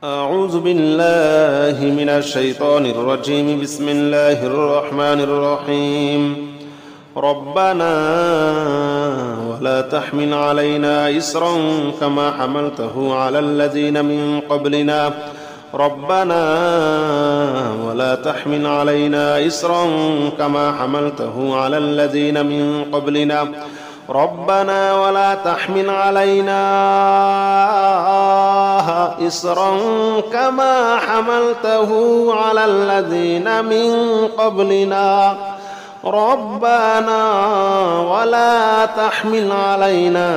أعوذ بالله من الشيطان الرجيم. بسم الله الرحمن الرحيم. ربنا ولا تحمل علينا إصرا كما حملته على الذين من قبلنا ربنا ولا تحمل علينا إصرا كما حملته على الذين من قبلنا ربنا ولا تحمل علينا إصرا كما حملته على الذين من قبلنا ربنا ولا تحمل علينا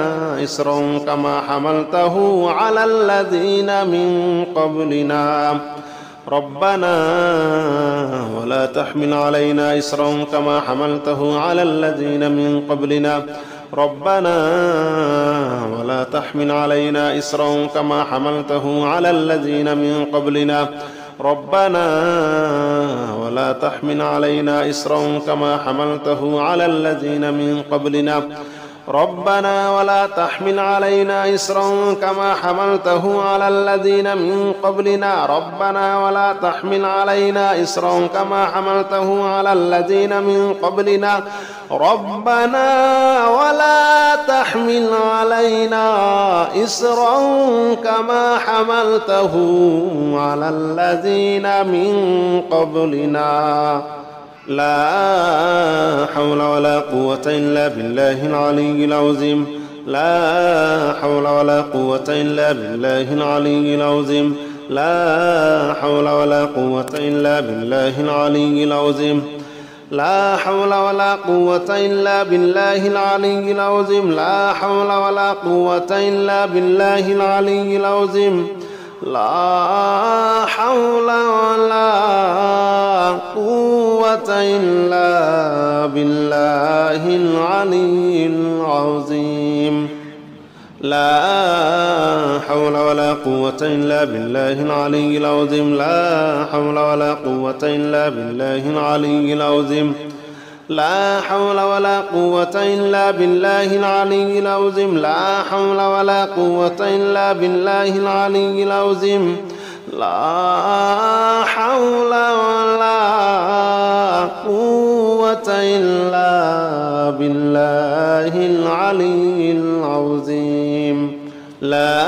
إصرا كما حملته على الذين من قبلنا ربنا ولا تحمل علينا إصرا كما حملته على الذين من قبلنا ربنا ولا تحمل علينا إصرا كما حملته على الذين من قبلنا ربنا ولا تحمل علينا إصرا كما حملته على الذين من قبلنا ربنا ولا تحمل علينا إصرا كما حملته على الذين من قبلنا ربنا ولا تحمل علينا إصرا كما حملته على الذين من قبلنا ربنا ولا تحمل علينا إصرا كما حملته على الذين من قبلنا لا حول ولا قوة إلا بالله العلي العظيم لا حول ولا قوة إلا بالله العلي العظيم لا حول ولا قوة إلا بالله العلي العظيم لا حول ولا قوة إلا بالله العلي العظيم لا حول ولا قوة إلا بالله العلي العظيم لا حول ولا قوة إلا بالله العلي العظيم لا حول ولا قوة إلا بالله العلي العظيم لا حول ولا قوة إلا بالله العلي العظيم لا حول ولا قوة إلا بالله العلي العظيم لا حول ولا قوة إلا بالله العلي العظيم لا حول ولا قوة إلا بالله العلي العظيم لا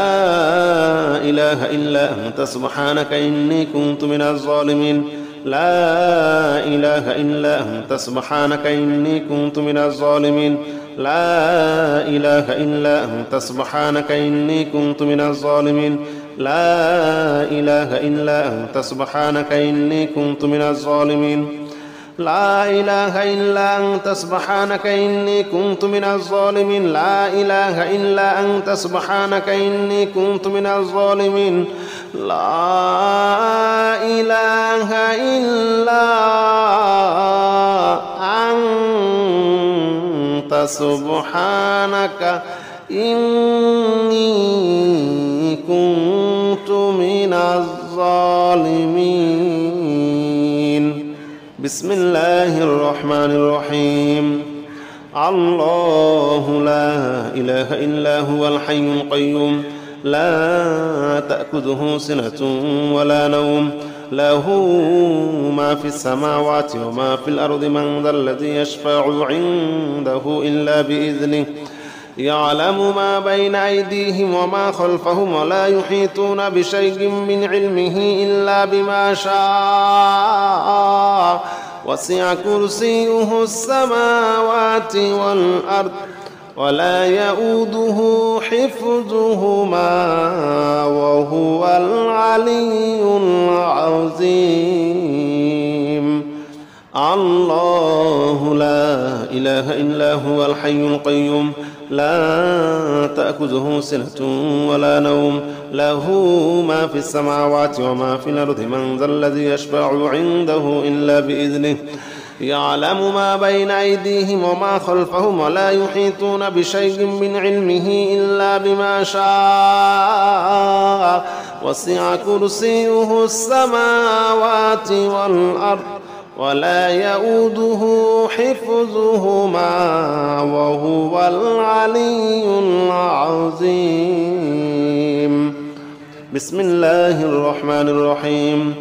إله إلا أنت سبحانك إني كنت من الظالمين لا إله إلا أنت سبحانك إني كنت من الظالمين لا إله إلا أنت سبحانك إني كنت من الظالمين لا إله إلا أنت سبحانك إني كنت من الظالمين لا إله إلا أنت سبحانك إني كنت من الظالمين لا إله إلا أنت سبحانك إني كنت من الظالمين لا إله إلا أنت سبحانك إني كنت من الظالمين بسم الله الرحمن الرحيم الله لا إله إلا هو الحي القيوم لا تأخذه سنة ولا نوم له ما في السماوات وما في الأرض من ذا الذي يشفع عنده إلا بإذنه يعلم ما بين أيديهم وما خلفهم ولا يحيطون بشيء من علمه إلا بما شاء وسع كرسيه السماوات والأرض ولا يؤوده حفظهما وهو العلي العظيم الله لا إله إلا هو الحي القيوم لا تأخذه سنة ولا نوم له ما في السماوات وما في الأرض من ذا الذي يشفع عنده إلا بإذنه يعلم ما بين أيديهم وما خلفهم ولا يحيطون بشيء من علمه إلا بما شاء وسع كرسيه السماوات والأرض ولا يؤوده حفظهما وهو العلي العظيم بسم الله الرحمن الرحيم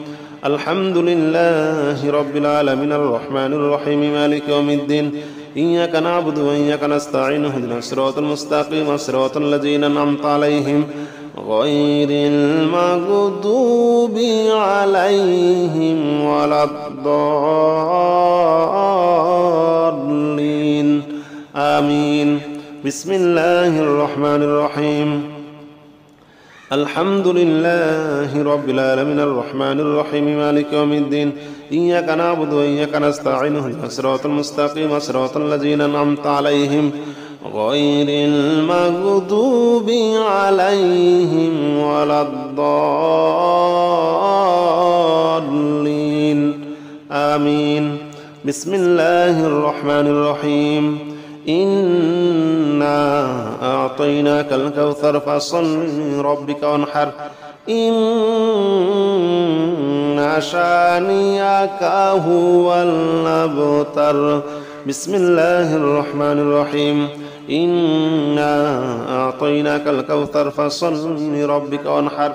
الحمد لله رب العالمين الرحمن الرحيم مالك يوم الدين إياك نعبد وإياك نستعين اهدنا الصراط المستقيم صراط الذين أنعمت عليهم غير المغضوب عليهم ولا الضالين آمين بسم الله الرحمن الرحيم الحمد لله رب العالمين الرحمن الرحيم مالك يوم الدين إياك نعبد وإياك نستعين اهدنا الصراط المستقيم صراط الذين أنعمت عليهم غير المغضوب عليهم ولا الضالين آمين بسم الله الرحمن الرحيم إنا أعطيناك الكوثر فصل لربك وانحر إن شانئك هو الأبتر بسم الله الرحمن الرحيم إنا أعطيناك الكوثر فصل لربك وانحر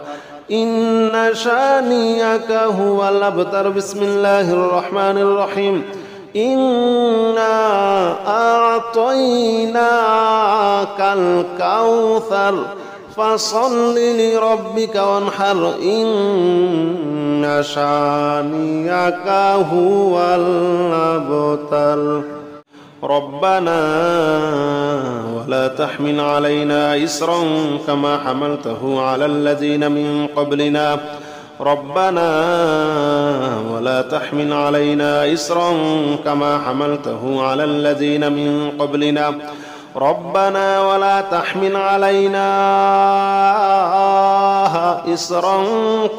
إن شانئك هو الأبتر بسم الله الرحمن الرحيم إنا أعطيناك الكوثر فصل لربك وانحر إن شانئك هو الأبتر ربنا ولا تحمل علينا إصرا كما حملته على الذين من قبلنا ربنا ولا تحمل علينا إصرا كما حملته على الذين من قبلنا ربنا ولا تحمل علينا إصرا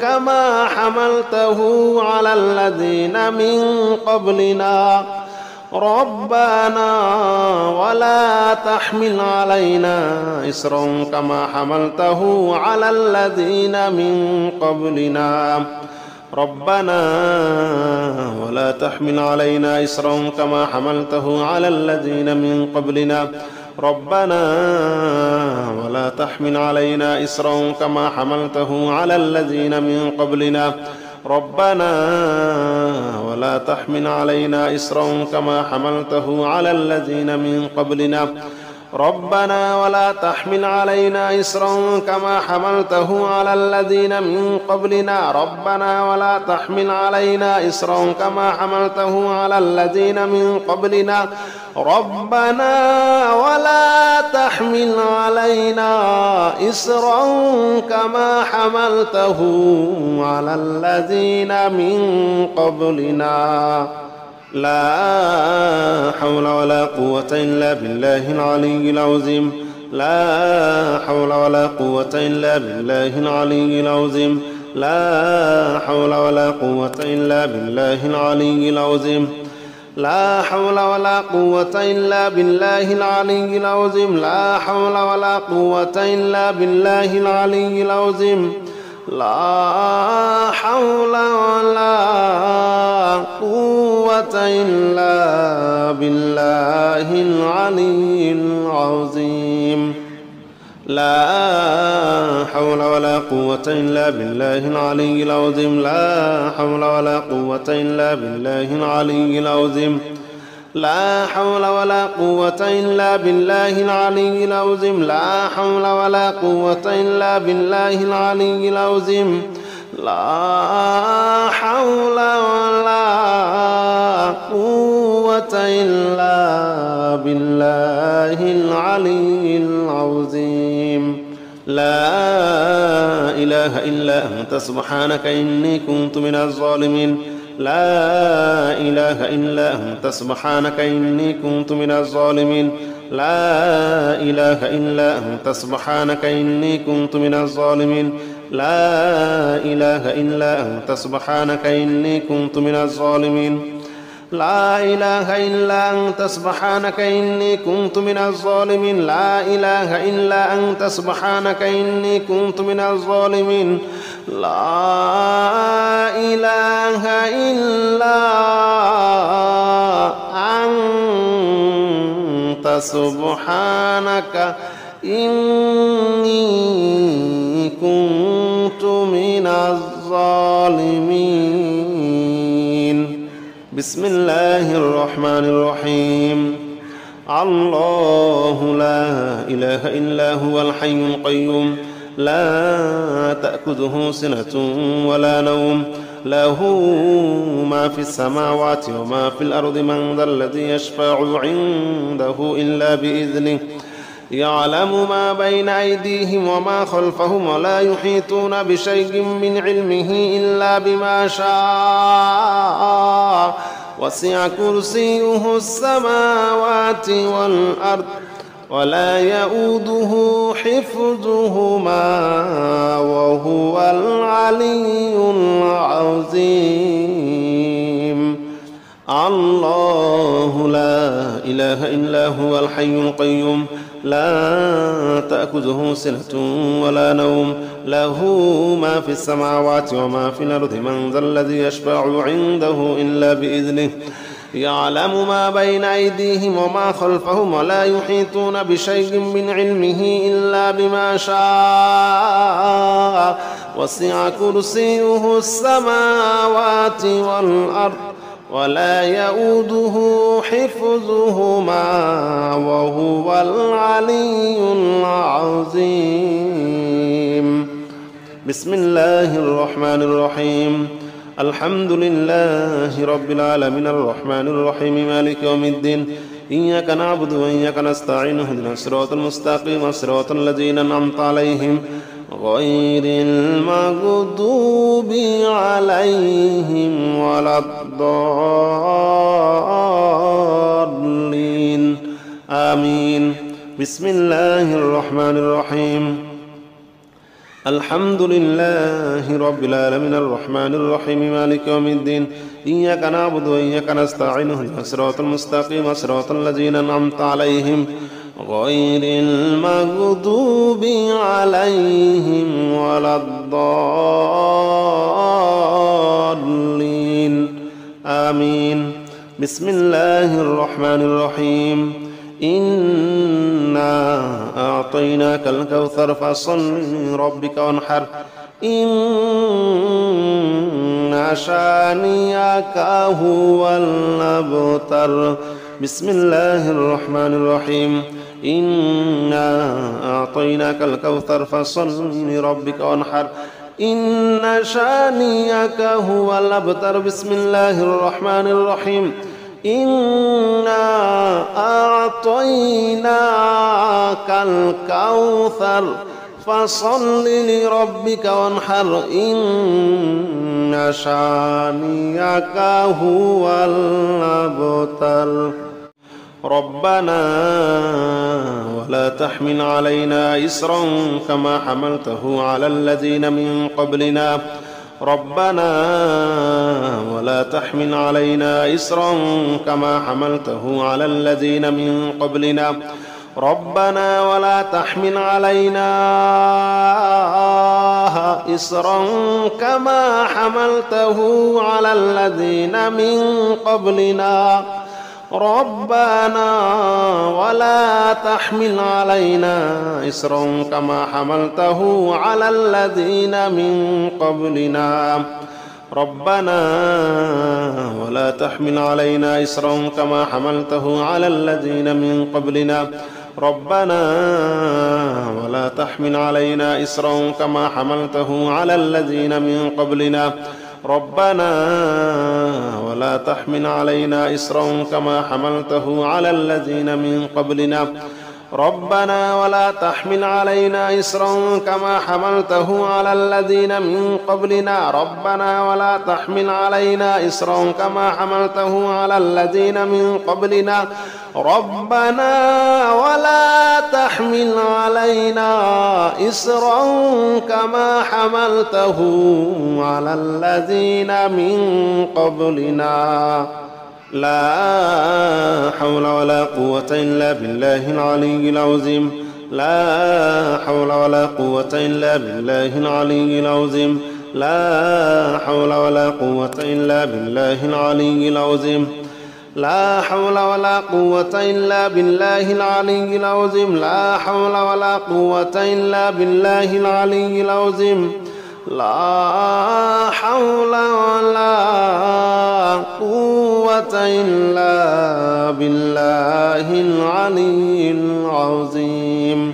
كما حملته على الذين من قبلنا ربنا ولا تحمل علينا إصرا كما حملته على الذين من قبلنا ربنا ولا تحمل علينا إصرا كما حملته على الذين من قبلنا ربنا ولا تحمل علينا إصرا كما حملته على الذين من قبلنا ربنا ولا تحمل علينا إصرا كما حملته على الذين من قبلنا ربنا ولا تحمل علينا إصرا كما حملته على الذين من قبلنا ربنا ولا تحمل علينا إصرا كما حملته على الذين من قبلنا ربنا ولا تحمل علينا إصرا كما حملته على الذين من قبلنا لا حول ولا قوة إلا بالله العلي العظيم لا حول ولا قوة إلا بالله العلي العظيم لا حول ولا قوة إلا بالله العلي العظيم لا حول ولا قوة إلا بالله العلي العظيم لا حول ولا قوة إلا بالله العلي العظيم لا حول ولا قوة إلا بالله العلي العظيم لا حول ولا قوة إلا بالله العلي العظيم لا حول ولا قوة إلا بالله العلي العظيم لا حول ولا قوة إلا بالله العلي العظيم لا حول ولا قوة إلا بالله العلي العظيم لا حول ولا قوة إلا بالله العلي العظيم لا إله إلا أنت سبحانك إني كنت من الظالمين لا إله إلا أنت سبحانك إني كنت من الظالمين لا إله إلا أنت سبحانك إني كنت من الظالمين لا إله إلا أنت سبحانك إني كنت من الظالمين لا إله إلا أنت سبحانك إني كنت من الظالمين لا إله إلا أنت سبحانك إني كنت من الظالمين لا إله إلا أنت سبحانك إني كنت الظالمين. بسم الله الرحمن الرحيم. الله لا إله إلا هو الحي القيوم لا تأخذه سنة ولا نوم له ما في السماوات وما في الأرض من ذا الذي يشفع عنده إلا بإذنه يعلم ما بين أيديهم وما خلفهم ولا يحيطون بشيء من علمه إلا بما شاء وسع كرسيه السماوات والأرض ولا يؤوده حفظهما وهو العلي العظيم. الله لا إله إلا هو الحي القيوم لا تأخذه سنة ولا نوم له ما في السماوات وما في الأرض من ذا الذي يشفع عنده إلا بإذنه يعلم ما بين أيديهم وما خلفهم ولا يحيطون بشيء من علمه إلا بما شاء وسع كرسيه السماوات والأرض ولا يؤوده حفظهما وهو العلي العظيم. بسم الله الرحمن الرحيم. الحمد لله رب العالمين الرحمن الرحيم مالك يوم الدين إياك نعبد وإياك نستعين اهدنا الصراط المستقيم صراط الذين أنعمت عليهم غير المغضوب عليهم ولا الضالين آمين. بسم الله الرحمن الرحيم. الحمد لله رب العالمين الرحمن الرحيم مالك يوم الدين إياك نعبد وإياك نستعين اهدنا الصراط المستقيم صراط الذين أنعمت عليهم غير المغضوب عليهم ولا الضالين آمين. بسم الله الرحمن الرحيم. إنا أعطيناك الكوثر فصل لربك وانحر إن شانئك هو الأبتر. بسم الله الرحمن الرحيم. إنا أعطيناك الكوثر فصل لربك وانحر إن شانئك هو الأبتر. بسم الله الرحمن الرحيم. إنا أعطيناك الكوثر فصل لربك وانحر إن شانئك هو الأبتر. ربنا ولا تحمل علينا إصرا كما حملته على الذين من قبلنا ربنا ولا تحمل علينا إصرا كما حملته على الذين من قبلنا ربنا ولا تحمل علينا إصرا كما حملته على الذين من قبلنا ربنا ولا تحمل علينا إصرا كما حملته على الذين من قبلنا ربنا ولا تحمل علينا إصرا كما حملته على الذين من قبلنا ربنا ولا تحمل علينا إصرا كما حملته على الذين من قبلنا ربنا ولا تحمل علينا إصرا كما حملته على الذين من قبلنا ربنا ولا تحمل علينا إصرا كما حملته على الذين من قبلنا ربنا ولا تحمل علينا إصرا كما حملته على الذين من قبلنا ربنا ولا تحمل علينا إصرا كما حملته على الذين من قبلنا لا حول ولا قوة إلا بالله العلي العظيم لا حول ولا قوة إلا بالله العلي العظيم لا حول ولا قوة إلا بالله العلي العظيم لا حول ولا قوة إلا بالله العلي العظيم لا حول ولا قوة إلا بالله العلي العظيم لا حول ولا قوة إلا بالله العلي العظيم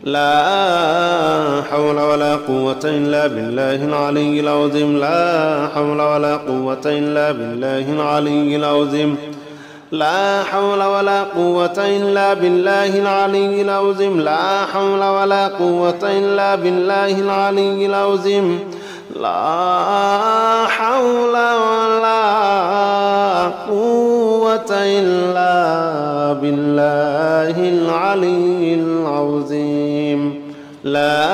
لا حول ولا قوة إلا بالله العلي العظيم لا حول ولا قوة إلا بالله العلي العظيم لا حول ولا قوة إلا بالله العلي العظيم لا حول ولا قوة إلا بالله العلي العظيم لا حول ولا قوة إلا بالله العلي العظيم لا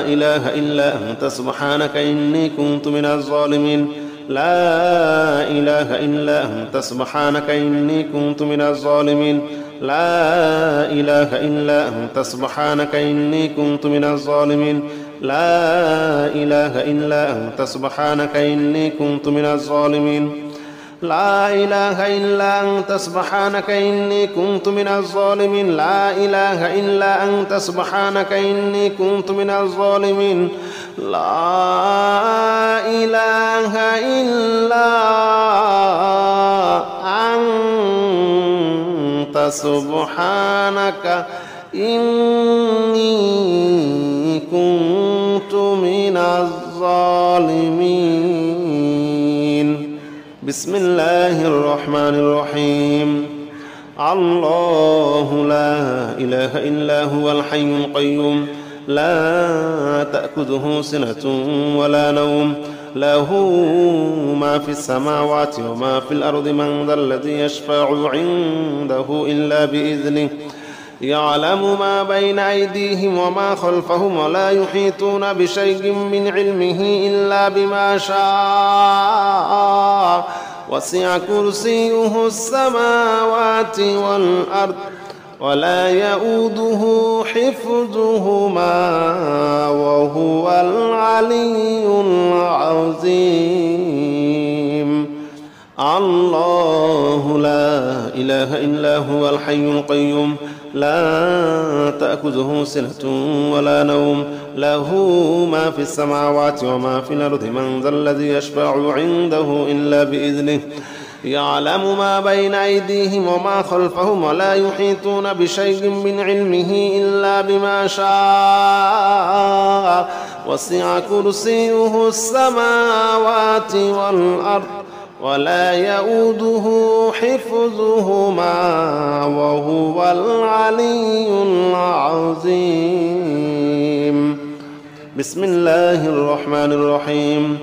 إله إلا أنت سبحانك إني كنت من الظالمين لا إله إلا أنت سبحانك إني كنت من الظالمين لا إله إلا أنت سبحانك إني كنت من الظالمين لا إله إلا أنت سبحانك إني كنت من الظالمين لا إله إلا أنت سبحانك إني كنت من الظالمين لا إله إلا أنت سبحانك إني كنت من الظالمين لا إله إلا أنت سبحانك إني كنت من الظالمين بسم الله الرحمن الرحيم الله لا إله إلا هو الحي القيوم لا تأخذه سنة ولا نوم له ما في السماوات وما في الأرض من ذا الذي يشفع عنده إلا بإذنه يعلم ما بين أيديهم وما خلفهم ولا يحيطون بشيء من علمه إلا بما شاء وسع كرسيه السماوات والأرض ولا يؤوده حفظهما وهو العلي العظيم الله لا إله إلا هو الحي القيوم لا تأخذه سنة ولا نوم له ما في السماوات وما في الأرض من ذا الذي يشفع عنده إلا بإذنه يعلم ما بين أيديهم وما خلفهم ولا يحيطون بشيء من علمه إلا بما شاء وسع كرسيه السماوات والأرض ولا يؤوده حفظهما وهو العلي العظيم بسم الله الرحمن الرحيم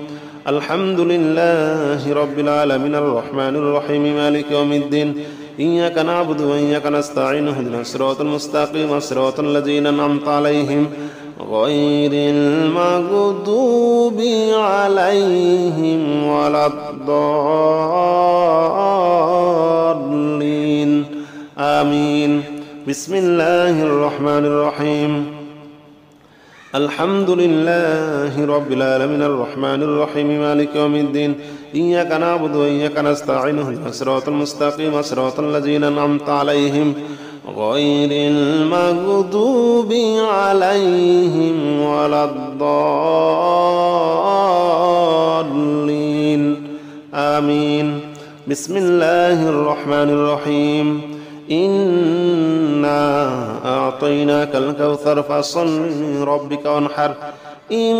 الحمد لله رب العالمين الرحمن الرحيم مالك يوم الدين إياك نعبد وإياك نستعين اهدنا الصراط المستقيم صراط الذين أنعمت عليهم غير المغضوب عليهم ولا الضالين آمين بسم الله الرحمن الرحيم الحمد لله رب العالمين الرحمن الرحيم مالك يوم الدين إياك نعبد وإياك نستعين اهدنا الصراط المستقيم صراط الذين أنعمت عليهم غير المغضوب عليهم ولا الضالين آمين بسم الله الرحمن الرحيم إنا أعطيناك الكوثر فصل لربك وانحر إن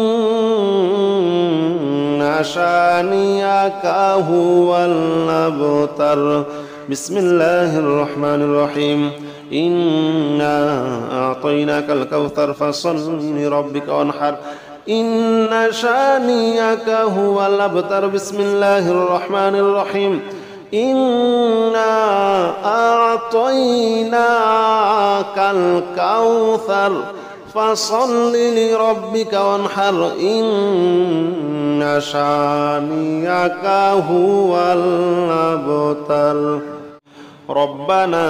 شانئك هو الأبتر بسم الله الرحمن الرحيم إنا أعطيناك الكوثر فصل لربك وانحر إن شانئك هو الأبتر بسم الله الرحمن الرحيم إنا أعطيناك الكوثر فصل لربك وانحر إن شانئك هو الأبتر ربنا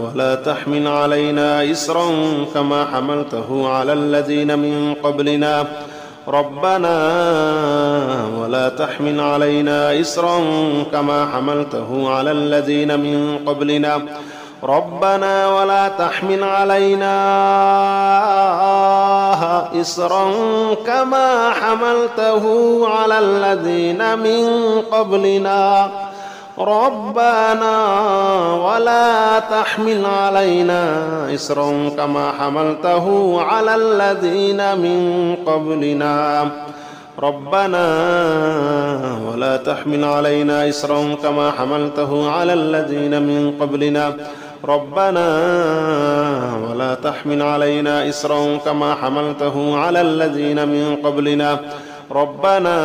ولا تحمل علينا إصرا كما حملته على الذين من قبلنا ربنا ولا تحمل علينا إصرا كما حملته على الذين من قبلنا ربنا ولا تحمل علينا إصرا كما حملته على الذين من قبلنا ربنا ولا تحمل علينا إصرا كما حملته على الذين من قبلنا ربنا ولا تحمل علينا إصرا كما حملته على الذين من قبلنا ربنا ولا تحمل علينا إصرا كما حملته على الذين من قبلنا ربنا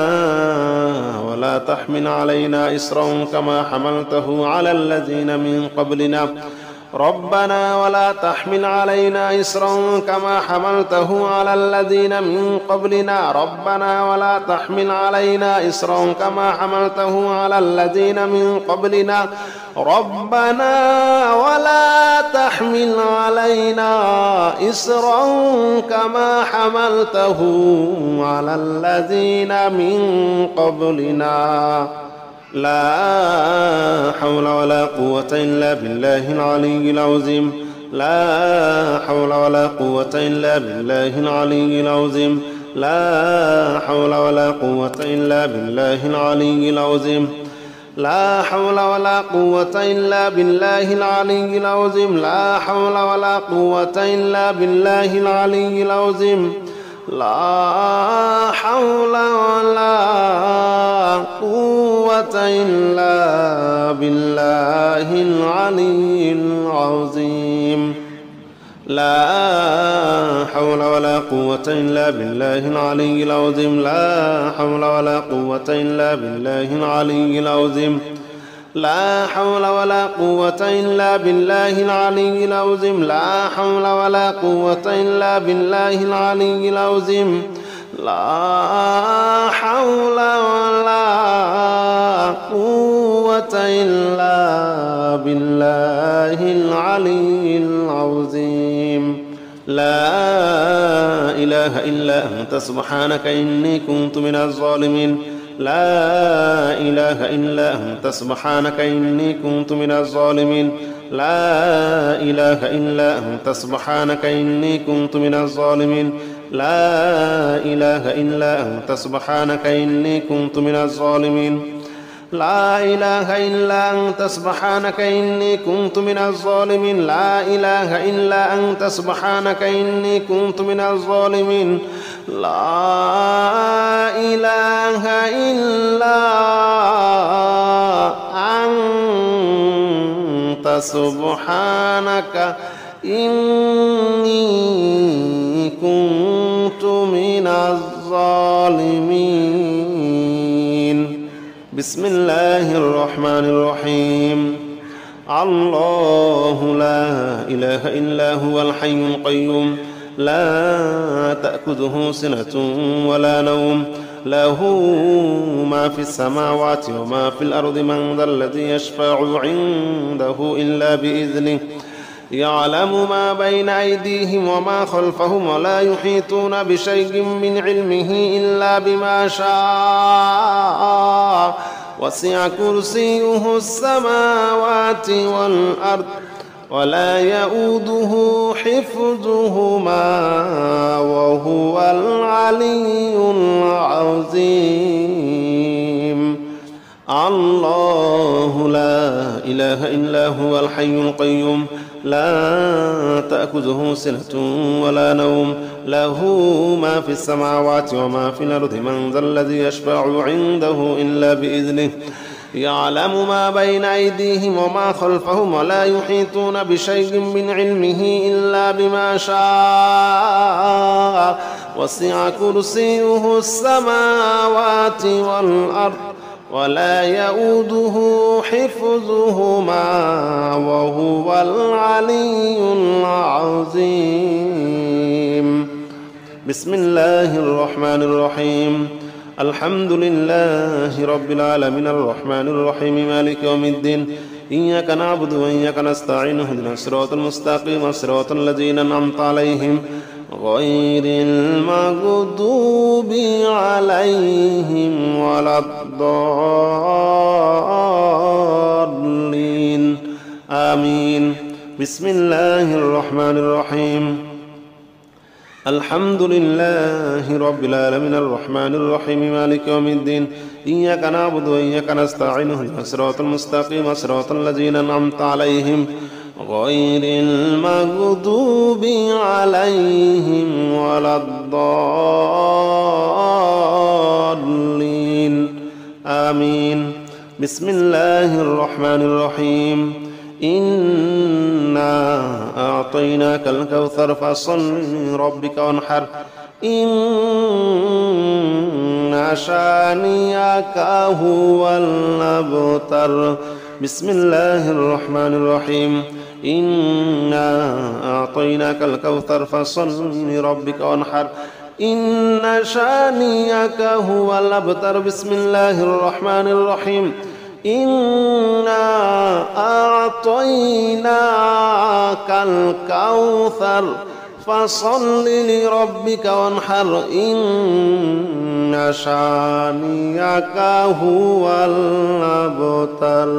ولا تحمل علينا إصرا كما حملته على الذين من قبلنا ربنا ولا تحمل علينا إصرا كما حملته على الذين من قبلنا ربنا ولا تحمل علينا إصرا كما حملته على الذين من قبلنا ربنا ولا تحمل علينا إصرا كما حملته على الذين من قبلنا لا حول ولا قوة إلا بالله العلي العظيم لا حول ولا قوة إلا بالله العلي العظيم لا حول ولا قوة إلا بالله العلي العظيم لا حول ولا قوة إلا بالله العلي العظيم لا حول ولا قوة إلا بالله العلي العظيم لا حول ولا قوة إلا بالله العلي العظيم لا حول ولا قوة إلا بالله العلي العظيم لا حول ولا قوة إلا بالله العلي العظيم لا حول ولا قوة إلا بالله العلي العظيم لا حول ولا قوة إلا بالله العلي العظيم لا حول ولا قوة إلا بالله العلي العظيم لا إله إلا أنت سبحانك إني كنت من الظالمين لا إله إلا أنت سبحانك إني كنت من الظالمين لا إله إلا أنت سبحانك إني كنت من الظالمين لا إله إلا أنت سبحانك إني كنت من الظالمين لا إله إلا أنت سبحانك إني كنت من الظالمين لا إله إلا أنت سبحانك إني كنت من الظالمين لا إله إلا أنت سبحانك إني كنت من الظالمين بسم الله الرحمن الرحيم الله لا إله إلا هو الحي القيوم لا تأخذه سنة ولا نوم له ما في السماوات وما في الأرض من ذا الذي يشفع عنده إلا بإذنه يعلم ما بين أيديهم وما خلفهم ولا يحيطون بشيء من علمه إلا بما شاء وسع كرسيه السماوات والأرض ولا يؤوده حفظهما وهو العلي العظيم الله لا إله إلا هو الحي القيوم لا تأخذه سنة ولا نوم له ما في السماوات وما في الأرض من ذا الذي يشفع عنده إلا بإذنه يعلم ما بين أيديهم وما خلفهم ولا يحيطون بشيء من علمه إلا بما شاء وسع كرسيه السماوات والأرض ولا يؤوده حفظهما وهو العلي العظيم بسم الله الرحمن الرحيم الحمد لله رب العالمين الرحمن الرحيم مالك يوم الدين إياك نعبد وإياك نستعين اهدنا الصراط المستقيم صراط الذين أنعمت عليهم غير المغضوب عليهم ولا الضالين آمين بسم الله الرحمن الرحيم الحمد لله رب العالمين الرحمن الرحيم مالك يوم الدين إياك نعبد وإياك نستعين اهدنا الصراط المستقيم صراط الذين أنعمت عليهم غير المغضوب عليهم ولا الضالين آمين. بسم الله الرحمن الرحيم. إنا أعطيناك الكوثر فصل لربك وانحر إن شانئك هو الأبتر. بسم الله الرحمن الرحيم. إنا أعطيناك الكوثر فصل لربك وانحر إن شانئك هو الأبتر. بسم الله الرحمن الرحيم. إنا أعطيناك الكوثر فصل لربك وانحر إن شانئك هو الأبتر.